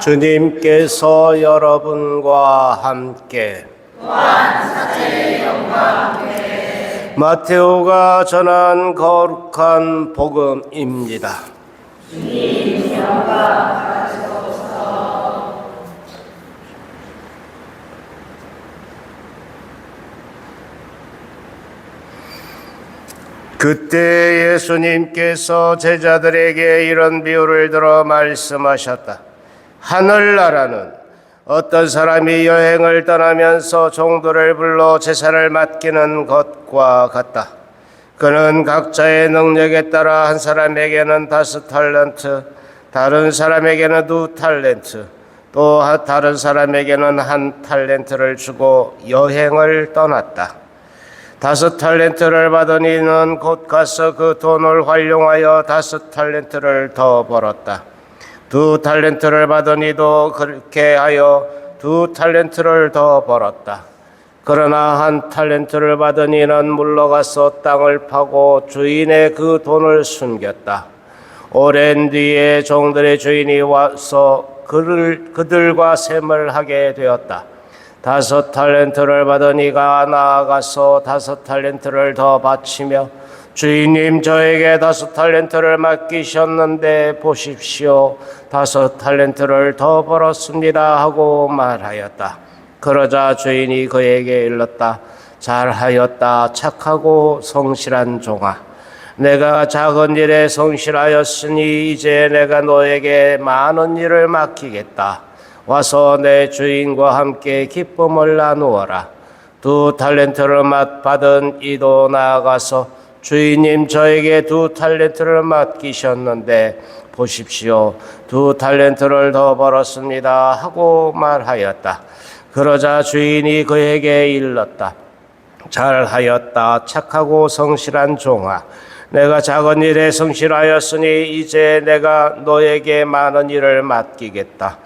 주님께서 여러분과 함께 마테오가 전한 거룩한 복음입니다. 주님 영광 받으소서. 그때 예수님께서 제자들에게 이런 비유를 들어 말씀하셨다. 하늘나라는 어떤 사람이 여행을 떠나면서 종들을 불러 제사를 맡기는 것과 같다. 그는 각자의 능력에 따라 한 사람에게는 5달란트, 다른 사람에게는 2달란트, 또 다른 사람에게는 1달란트를 주고 여행을 떠났다. 5달란트를 받은 이는 곧 가서 그 돈을 활용하여 5달란트를 더 벌었다. 2달란트를 받은 이도 그렇게 하여 2달란트를 더 벌었다. 그러나 1달란트를 받은 이는 물러가서 땅을 파고 주인의 그 돈을 숨겼다. 오랜 뒤에 종들의 주인이 와서 그들과 셈을 하게 되었다. 5달란트를 받은 이가 나아가서 5달란트를 더 바치며 주인님, 저에게 5달란트를 맡기셨는데 보십시오, 5달란트를 더 벌었습니다 하고 말하였다. 그러자 주인이 그에게 일렀다. 잘하였다, 착하고 성실한 종아. 내가 작은 일에 성실하였으니 이제 내가 너에게 많은 일을 맡기겠다. 와서 내 주인과 함께 기쁨을 나누어라. 2달란트를 받은 이도 나아가서 주인님, 저에게 2달란트를 맡기셨는데 보십시오, 2달란트를 더 벌었습니다 하고 말하였다. 그러자 주인이 그에게 일렀다. 잘하였다, 착하고 성실한 종아. 내가 작은 일에 성실하였으니 이제 내가 너에게 많은 일을 맡기겠다.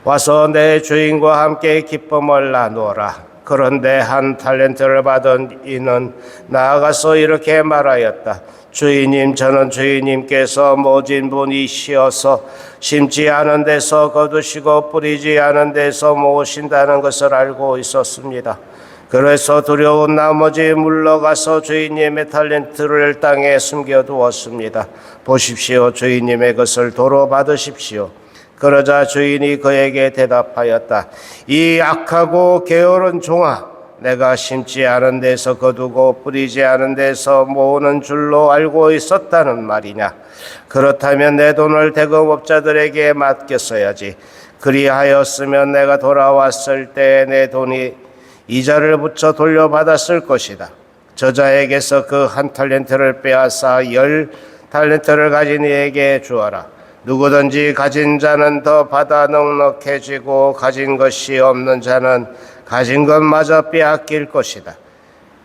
와서 내 주인과 함께 기쁨을 나누어라. 그런데 1달란트를 받은 이는 나아가서 이렇게 말하였다. 주인님, 저는 주인님께서 모진 분이시어서 심지 않은 데서 거두시고 뿌리지 않은 데서 모으신다는 것을 알고 있었습니다. 그래서 두려운 나머지 물러가서 주인님의 달란트를 땅에 숨겨두었습니다. 보십시오, 주인님의 것을 도로 받으십시오. 그러자 주인이 그에게 대답하였다. 이 악하고 게으른 종아, 내가 심지 않은 데서 거두고 뿌리지 않은 데서 모으는 줄로 알고 있었다는 말이냐? 그렇다면 내 돈을 대금업자들에게 맡겼어야지. 그리하였으면 내가 돌아왔을 때 내 돈이 이자를 붙여 돌려받았을 것이다. 저자에게서 그 1달란트를 빼앗아 10달란트를 가진 이에게 주어라. 누구든지 가진 자는 더 받아 넉넉해지고 가진 것이 없는 자는 가진 것마저 빼앗길 것이다.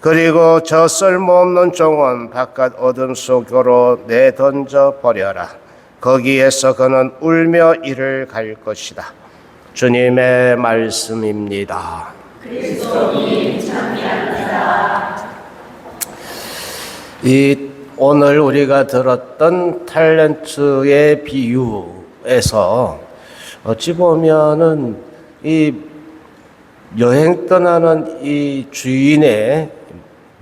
그리고 저 쓸모없는 종은 바깥 어둠 속으로 내던져 버려라. 거기에서 그는 울며 이를 갈 것이다. 주님의 말씀입니다. 그리스도님 참여합니다. 오늘 우리가 들었던 탤런트의 비유에서 어찌 보면은 이 여행 떠나는 이 주인의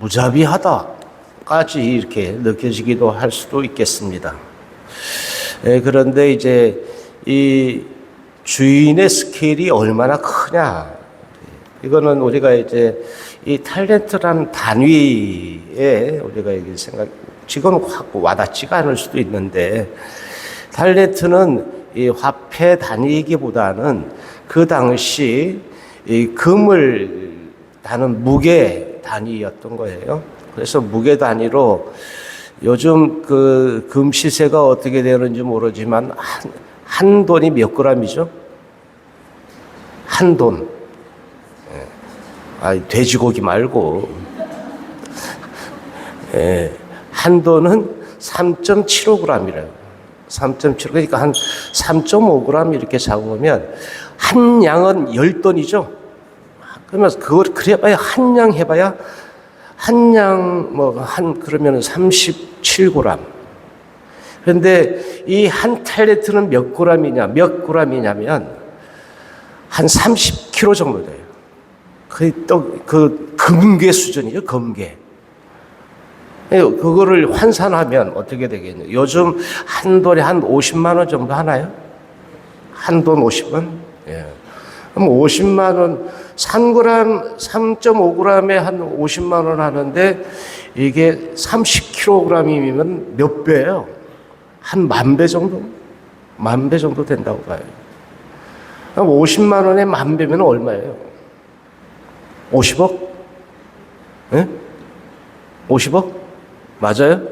무자비하다까지 이렇게 느껴지기도 할 수도 있겠습니다. 그런데 이제 이 주인의 스케일이 얼마나 크냐, 이거는 우리가 이제 이 탤런트라는 단위에 우리가 이게 지금 확 와닿지가 않을 수도 있는데, 탤런트는 이 화폐 단위이기보다는 그 당시 이 금을 다는 무게 단위였던 거예요. 그래서 무게 단위로 요즘 그 금 시세가 어떻게 되는지 모르지만 한 돈이 몇 그램이죠? 한 돈. 돼지고기 말고. 한 돈은 3.75g이래요. 3.75, 그러니까 한 3.5g 이렇게 잡으면 한 양은 10돈이죠. 그러면 그걸 그래봐야 한 양 해봐야 한 양 그러면 37g. 그런데 이 한 탤런트는 몇 g이냐면 한 30kg 정도 돼요. 그 금괴 수준이죠, 금괴. 그거를 환산하면 어떻게 되겠냐. 요즘 한 돌에 한 50만 원 정도 하나요? 한 돈 50원? 예. 그럼 50만 원, 3g, 3.5g에 한 50만 원 하는데 이게 30kg이면 몇 배예요? 한 10,000배 정도? 10,000배 정도 된다고 봐요. 그럼 50만 원에 10,000배면 얼마예요? 50억? 예? 50억? 맞아요?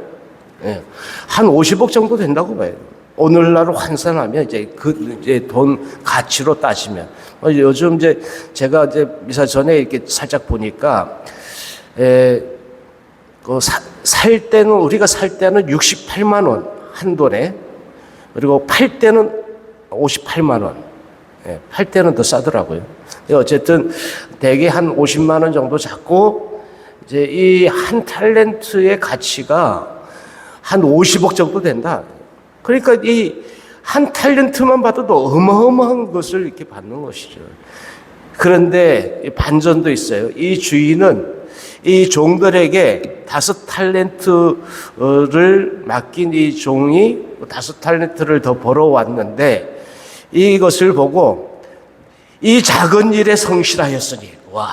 예. 한 50억 정도 된다고 봐요. 오늘날 환산하면 이제 돈 가치로 따지면 요즘 제가 미사 전에 이렇게 살짝 보니까 우리가 살 때는 68만 원 한 돈에, 그리고 팔 때는 58만 원. 팔 때는 더 싸더라고요. 어쨌든 대개 한 50만 원 정도 잡고 이제 이 한 탤런트의 가치가 한 50억 정도 된다. 그러니까 이 한 탤런트만 받아도 어마어마한 것을 이렇게 받는 것이죠. 그런데 반전도 있어요. 이 주인은 이 종들에게 5탤런트를 맡긴 이 종이 5탤런트를 더 벌어왔는데 이것을 보고 이 작은 일에 성실하였으니, 와,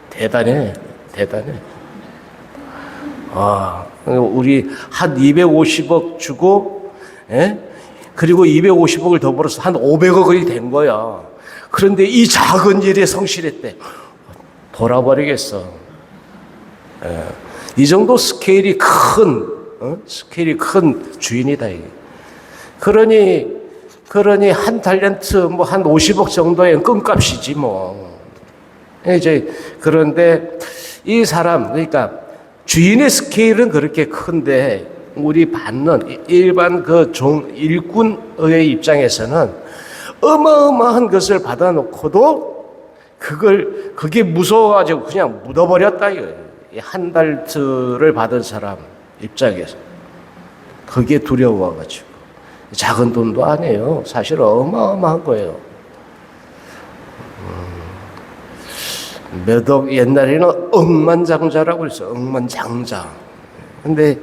대단해. 우리 한 250억 주고, 그리고 250억을 더 벌어서 한 500억이 된 거야. 그런데 이 작은 일에 성실했대. 돌아버리겠어. 이 정도 스케일이 큰 주인이다, 이게. 그러니 한 탤런트 한 50억 정도의 껌값이지 뭐. 그런데 이 사람, 그러니까 주인의 스케일은 그렇게 큰데 우리 받는 일반 일꾼의 입장에서는 어마어마한 것을 받아놓고도 그게 무서워가지고 그냥 묻어버렸다 이거예요. 한 달트를 받은 사람 입장에서 그게 두려워가지고. 작은 돈도 아니에요. 사실 어마어마한 거예요. 몇 억, 옛날에는 억만장자라고 했어요. 억만장자. 근데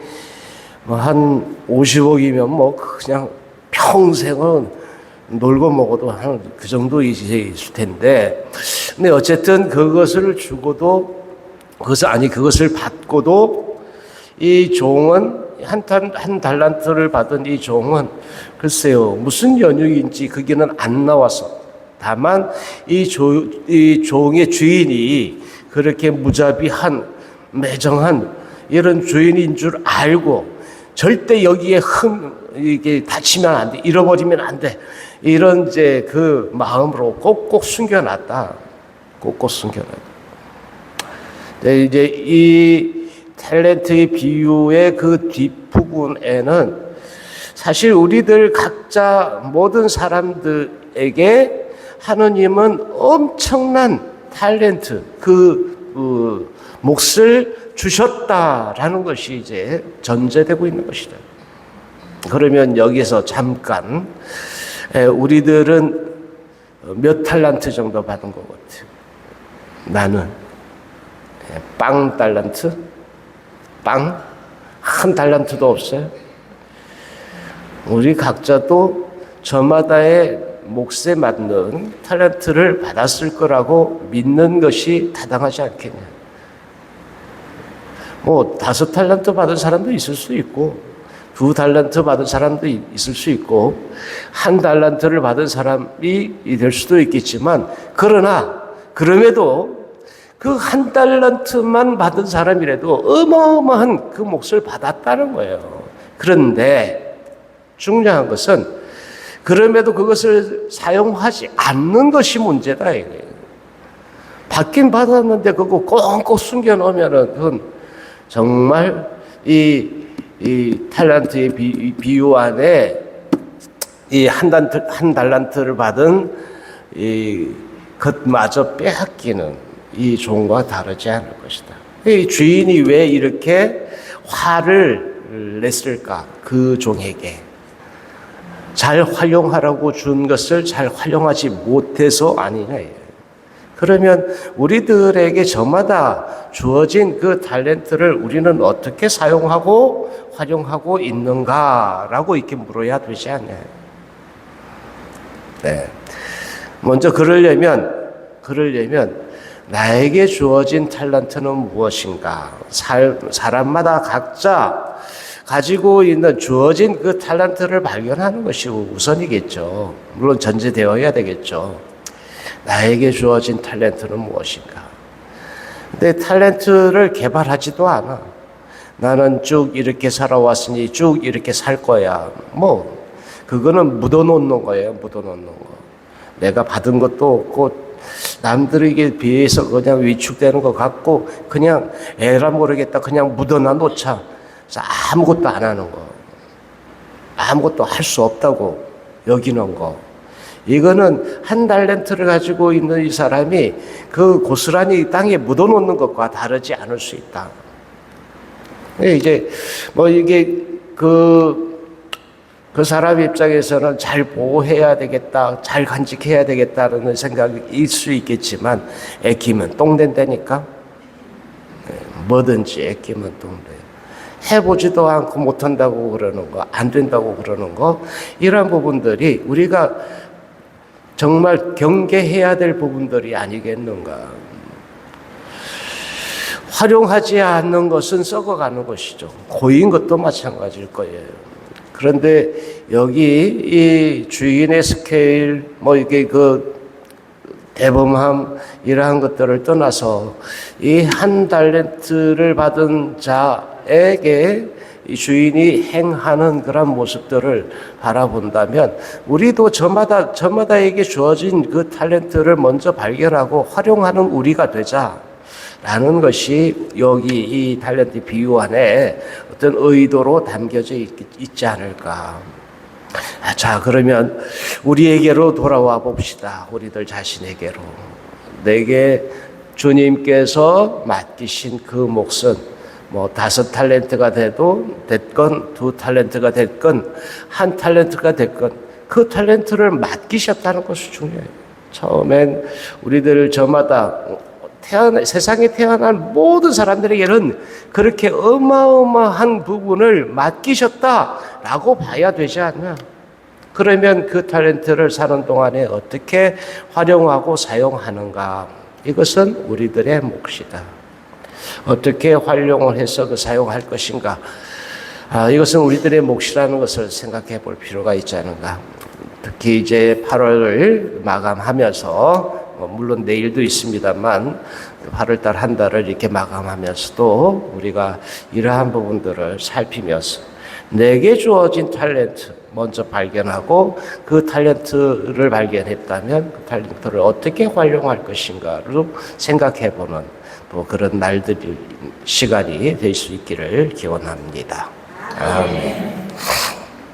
한 50억이면 그냥 평생은 놀고 먹어도 한 그 정도 있을 텐데. 근데 어쨌든 그것을 주고도, 그것을 받고도 이 종은 한 달란트를 받은 이 종은 글쎄요, 무슨 연유인지 거기는 안 나와서, 다만 이 종의 주인이 그렇게 무자비한 매정한 이런 주인인 줄 알고 절대 여기에 이게 다치면 안 돼, 잃어버리면 안 돼, 이런 그 마음으로 꼭꼭 숨겨놨다. 꼭꼭 숨겨놨다. 이제 이 탤런트의 비유의 그 뒷부분에는 사실 우리들 각자 모든 사람들에게 하느님은 엄청난 탤런트, 그 몫을 주셨다라는 것이 이제 전제되고 있는 것이다. 그러면 여기서 잠깐 우리들은 몇 달란트 정도 받은 것 같아요? 나는 빵 달란트? 빵? 한 달란트도 없어요. 우리 각자도 저마다의 몫에 맞는 탤런트를 받았을 거라고 믿는 것이 타당하지 않겠냐. 5달란트 받은 사람도 있을 수 있고, 2달란트 받은 사람도 있을 수 있고, 1달란트를 받은 사람이 될 수도 있겠지만, 그럼에도 그 1달란트만 받은 사람이라도 어마어마한 그 몫을 받았다는 거예요. 그런데 중요한 것은 그럼에도 그것을 사용하지 않는 것이 문제다 이거예요. 받긴 받았는데 그거 꽁꽁 숨겨놓으면은 그건 정말 이 탤런트의 비유 안에 이 한 달란트를 받은 이 것마저 빼앗기는 이 종과 다르지 않을 것이다. 이 주인이 왜 이렇게 화를 냈을까? 그 종에게. 잘 활용하라고 준 것을 잘 활용하지 못해서 아니냐. 그러면 우리들에게 저마다 주어진 그 탤런트를 우리는 어떻게 사용하고 활용하고 있는가라고 이렇게 물어야 되지 않나요? 네. 먼저 그러려면 나에게 주어진 탤런트는 무엇인가? 사람마다 각자 가지고 있는 주어진 그 탤런트를 발견하는 것이 우선이겠죠. 물론 전제되어야 되겠죠. 나에게 주어진 탤런트는 무엇인가? 근데 탤런트를 개발하지도 않아. 나는 쭉 이렇게 살아왔으니 쭉 이렇게 살 거야. 뭐 그거는 묻어놓는 거예요. 묻어놓는 거. 내가 받은 것도 없고 남들에게 비해서 그냥 위축되는 것 같고 그냥 에라 모르겠다 그냥 묻어놔 놓자. 아무것도 안 하는 거. 아무것도 할 수 없다고 여기는 거. 이거는 한 탤런트를 가지고 있는 이 사람이 그 고스란히 땅에 묻어놓는 것과 다르지 않을 수 있다. 이제 뭐 이게 그 사람 입장에서는 잘 보호해야 되겠다, 잘 간직해야 되겠다는 생각일 수 있겠지만 애끼면 똥 된다니까. 뭐든지 애끼면 똥 돼. 해보지도 않고 못한다고 그러는 거, 안 된다고 그러는 거, 이런 부분들이 우리가 정말 경계해야 될 부분들이 아니겠는가. 활용하지 않는 것은 썩어가는 것이죠. 고인 것도 마찬가지일 거예요. 그런데 여기 이 주인의 스케일, 뭐 이게 그 대범함 이러한 것들을 떠나서 이 한 탤런트를 받은 자에게 이 주인이 행하는 그런 모습들을 바라본다면 우리도 저마다에게 주어진 그 탤런트를 먼저 발견하고 활용하는 우리가 되자라는 것이 여기 이 탤런트 비유 안에 어떤 의도로 담겨져 있지 않을까. 자, 그러면 우리에게로 돌아와 봅시다. 우리들 자신에게로. 내게 주님께서 맡기신 그 몫은 뭐 5탤런트가 됐건 2탤런트가 됐건 1탤런트가 됐건 그 탤런트를 맡기셨다는 것이 중요해요. 처음엔 우리들 저마다 세상에 태어난 모든 사람들에게는 그렇게 어마어마한 부분을 맡기셨다라고 봐야 되지 않나. 그러면 그 탤런트를 사는 동안에 어떻게 활용하고 사용하는가. 이것은 우리들의 몫이다. 어떻게 활용을 해서 그 사용할 것인가. 이것은 우리들의 몫이라는 것을 생각해 볼 필요가 있지 않은가. 특히 이제 8월을 마감하면서 물론 내일도 있습니다만 8월달 한 달을 이렇게 마감하면서도 우리가 이러한 부분들을 살피면서 내게 주어진 탤런트 먼저 발견하고 그 탤런트를 발견했다면 그 탤런트를 어떻게 활용할 것인가를 생각해보는 또 그런 날들이 시간이 될 수 있기를 기원합니다. 아멘.